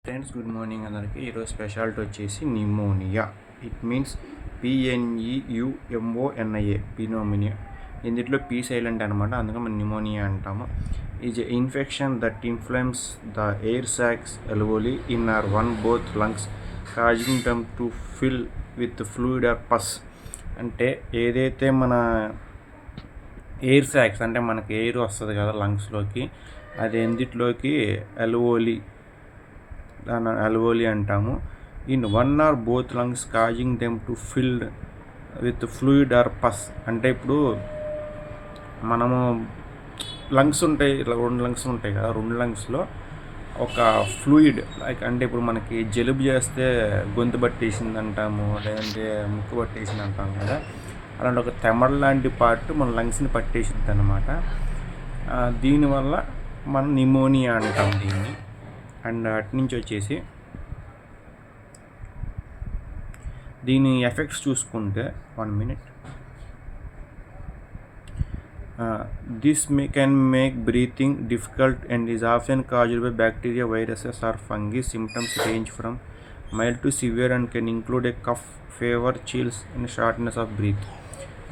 Friends good morning అందరికీ. ఈరోజు speciality వచ్చేసి pneumonia. It means PNEUMONIA, pneumonia. ఇందులో పీ సైలెంట్ అనమాట, అందుకే మనం నిమోనియా అంటాము. Is a infection that inflames the air sacs alveoli in or one both lungs, causing them to fill with fluid or pus. అంటే ఏదైతే మన air sacs అంటే మనకి ఎయిర్ వస్తుంది కదా లంగ్స్లోకి, అది ఎందులోకి alveoli అంటాము. In one or both lungs causing them to filled with fluid or pus. అంటే ఇప్పుడు మనము లంగ్స్ ఉంటాయి, రెండు లంగ్స్ ఉంటాయి కదా, రెండు లంగ్స్లో ఒక ఫ్లూయిడ్ లైక్ అంటే ఇప్పుడు మనకి జలుబు చేస్తే గొంతు పట్టేసింది అంటాము, లేదంటే ముక్కు పట్టేసింది అంటాం కదా, అలాంటి ఒక తెమడ లాంటి పార్ట్ మన లంగ్స్ని పట్టేసింది అనమాట. దీనివల్ల మనం నిమోనియా అంటాం దీన్ని. అండ్ అటు నుంచి వచ్చేసి దీని ఎఫెక్ట్స్ చూసుకుంటే 1 minute. This can make breathing difficult and is often caused by bacteria, viruses or fungi. Symptoms range from mild to severe and can include a cough, fever, chills and shortness of breath.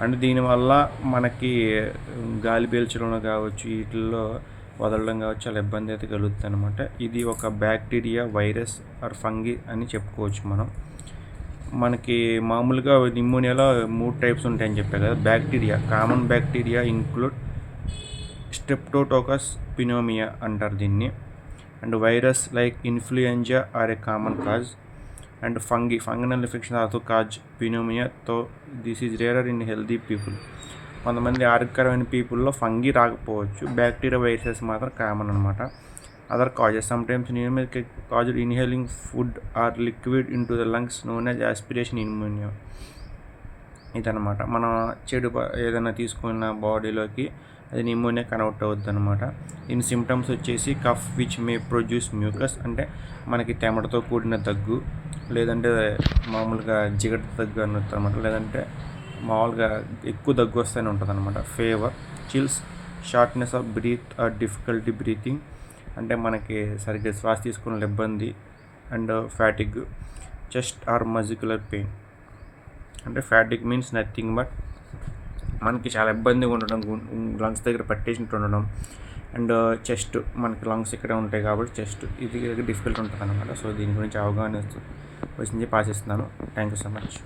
And దీనివల్ల మనకి గాలి పీల్చడం కావచ్చు, వీటిల్లో వదలడం కావచ్చు, చాలా ఇబ్బంది అయితే కలుగుతుంది అనమాట. ఇది ఒక బ్యాక్టీరియా, వైరస్ ఆర్ ఫంగీ అని చెప్పుకోవచ్చు మనం. మనకి మామూలుగా నిమోనియాలో 3 టైప్స్ ఉంటాయని చెప్పారు కదా. Bacteria, common bacteria include streptococcus pneumonia అంటారు దీన్ని. And virus like influenza or a common cause. And fungal infection also cause pneumonia. Though this is rarer in healthy people. కొంతమంది ఆరోగ్యకరమైన పీపుల్లో ఫంగీ రాకపోవచ్చు, బ్యాక్టీరియా, వైరసెస్ మాత్రం కామన్ అనమాట. Other causes sometimes pneumonia caused inhaling food or liquid into the lungs known as aspiration pneumonia. ఇదనమాట, మనం చెడు ఏదైనా తీసుకున్న బాడీలోకి అది నిమోనియా కన్వర్ట్ అవుద్ది అనమాట. దీని సిమ్టమ్స్ వచ్చేసి cough which may produce mucus, అంటే మనకి తెమటతో కూడిన దగ్గు, లేదంటే మామూలుగా జిగట దగ్గు అన్నట్టు అనమాట, లేదంటే మామూలుగా ఎక్కువ దగ్గు వస్తూనే ఉంటుంది అనమాట. Fever, chills, shortness of breath or difficulty breathing, అంటే మనకి సరిగ్గా శ్వాస తీసుకునే ఇబ్బంది. And fatigue, chest or muscular pain. అంటే ఫ్యాటిగ్ మీన్స్ నథింగ్ బట్ మనకి చాలా ఇబ్బందిగా ఉండడం, లంగ్స్ దగ్గర పట్టేసినట్టు ఉండడం. అండ్ చెస్ట్, మనకి లంగ్స్ ఇక్కడే ఉంటాయి కాబట్టి చెస్ట్ ఇది డిఫికల్ట్ ఉంటుంది అనమాట. సో దీని గురించి అవగాహన వచ్చింది పాస్ చేస్తున్నాను. Thank you so much.